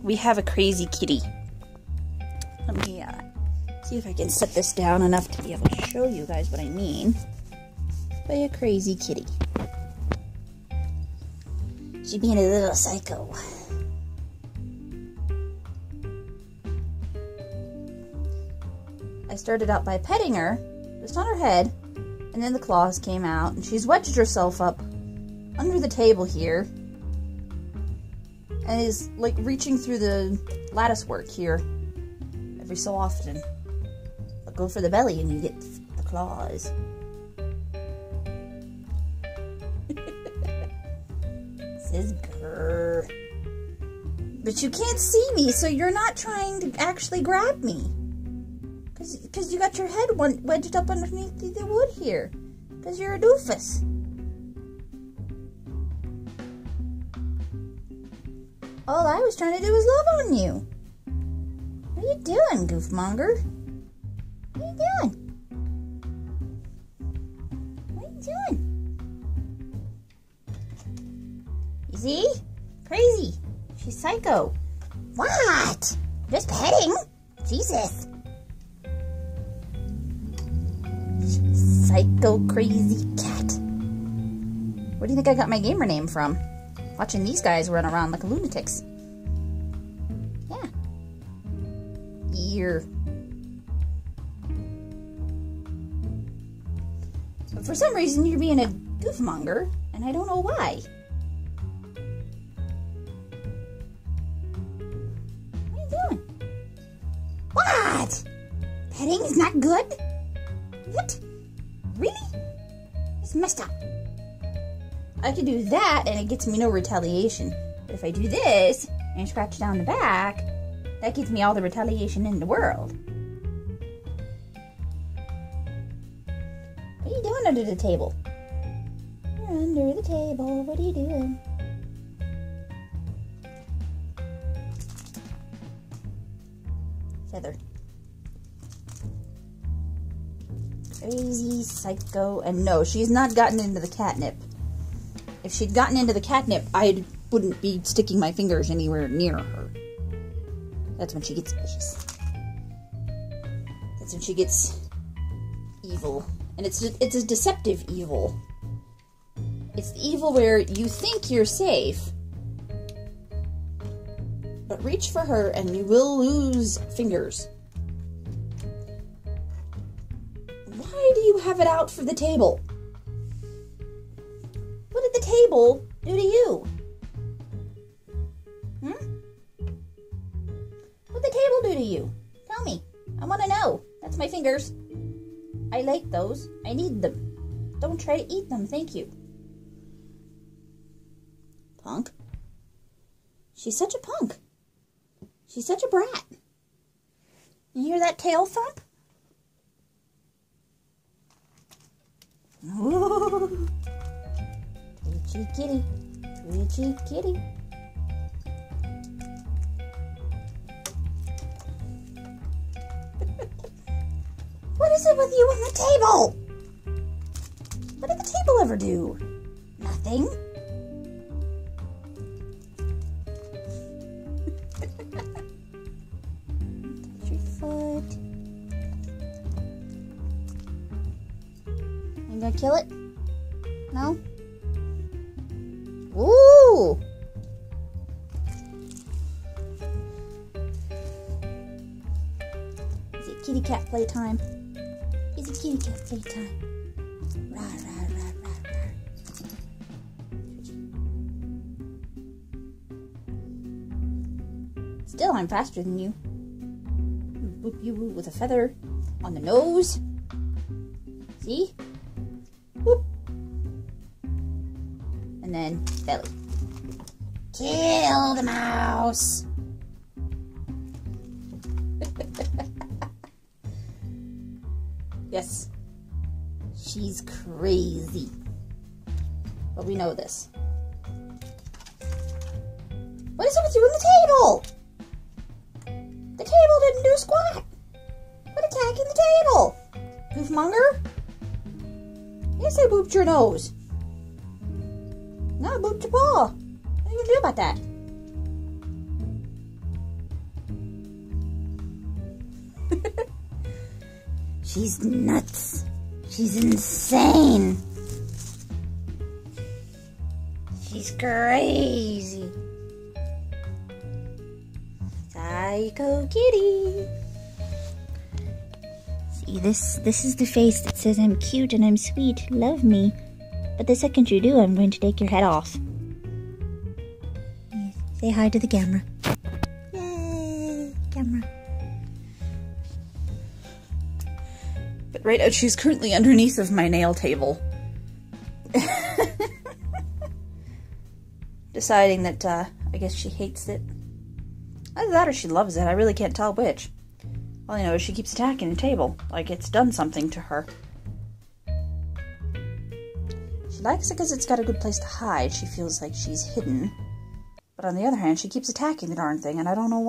We have a crazy kitty. Let me see if I can set this down enough to be able to show you guys what I mean by a crazy kitty. She's being a little psycho. I started out by petting her, just on her head, and then the claws came out, and she's wedged herself up under the table here, and is like reaching through the lattice work here every so often. But go for the belly and you get the claws. Says grrr. But you can't see me, so you're not trying to actually grab me. Because you got your head wedged up underneath the wood here. Because you're a doofus. All I was trying to do was love on you. What are you doing, goofmonger? What are you doing? What are you doing? You see? Crazy. She's psycho. What? Just petting? Jesus. Psycho crazy cat. Where do you think I got my gamer name from? Watching these guys run around like lunatics. Yeah. Ear. But for some reason you're being a goofmonger, and I don't know why. What are you doing? What? Petting is not good? What? Really? It's messed up. I could do that and it gets me no retaliation. But if I do this and scratch down the back, that gets me all the retaliation in the world. What are you doing under the table? You're under the table. What are you doing? Feather. Crazy psycho. And no, she's not gotten into the catnip. If she'd gotten into the catnip, I wouldn't be sticking my fingers anywhere near her. That's when she gets vicious. That's when she gets evil. And it's a deceptive evil. It's the evil where you think you're safe, but reach for her and you will lose fingers. Why do you have it out for the table? What did the table do to you? What did the table do to you? Tell me. I want to know. That's my fingers. I like those. I need them. Don't try to eat them. Thank you. Punk. She's such a punk. She's such a brat. You hear that tail thump? Ooh. Twitchy kitty. Twitchy kitty. What is it with you and the table? What did the table ever do? Nothing. Touch your foot. You gonna kill it? No? Ooh! Is it kitty cat playtime? Is it kitty cat playtime? Rah, rah, rah, rah, rah. Still, I'm faster than you. Boop you with a feather on the nose. See? Whoop. And then belly. Kill the mouse. Yes, she's crazy. But we know this. What is it with you on the table? The table didn't do squat. Quit attacking the table. Goofmonger. Yes, I booped your nose. No, I booped your paw. What are you gonna do about that? She's nuts. She's insane. She's crazy. PsychoKitty. See, this is the face that says I'm cute and I'm sweet. Love me. But the second you do, I'm going to take your head off. Say hi to the camera. Yay, camera. But right now, she's currently underneath of my nail table. Deciding that, I guess she hates it. Either that or she loves it. I really can't tell which. All I know is she keeps attacking the table, like it's done something to her. She likes it because it's got a good place to hide. She feels like she's hidden. But on the other hand, she keeps attacking the darn thing, and I don't know why.